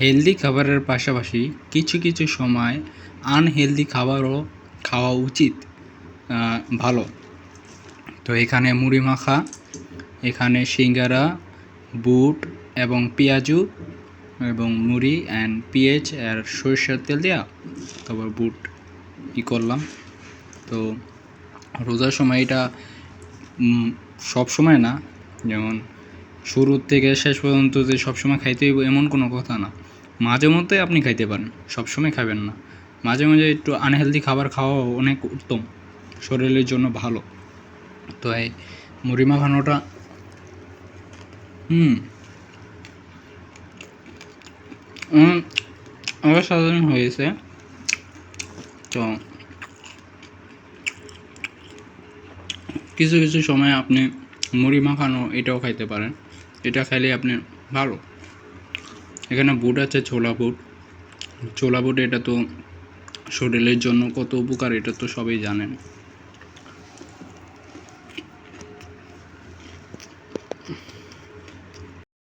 Healthy খাবারের পাশাপাশি কিছু কিছু সময় আনহেলদি খাবারও খাওয়া উচিত, ভালো। তো এখানে মুড়ি মাখা, এখানে সিঙ্গারা, বুট এবং পেঁয়াজু এবং মুড়ি অ্যান্ড পেঁয়াজ আর সরিষার তেল দেওয়া, তারপর বুট করলাম। তো রোজার সময় এটা সব সময় না, যেমন শুরু থেকে শেষ পর্যন্ত যে সবসময় খাইতে হইব এমন কোনো কথা না। মাঝে মধ্যে আপনি খাইতে পারেন, সবসময় খাবেন না। মাঝে মাঝে একটু আনহেলদি খাবার খাওয়াও অনেক উত্তম, শরীরের জন্য ভালো। তো এই মুড়ি মাখানোটা অসাধারণ হয়েছে। তো কিছু কিছু সময় আপনি মুড়ি মাখানো এটাও খাইতে পারেন, এটা খাইলে আপনি ভালো। এখানে বুট আছে, ছোলা বুট, এটা তো শরীরের জন্য কত উপকার এটা তো সবাই জানেন।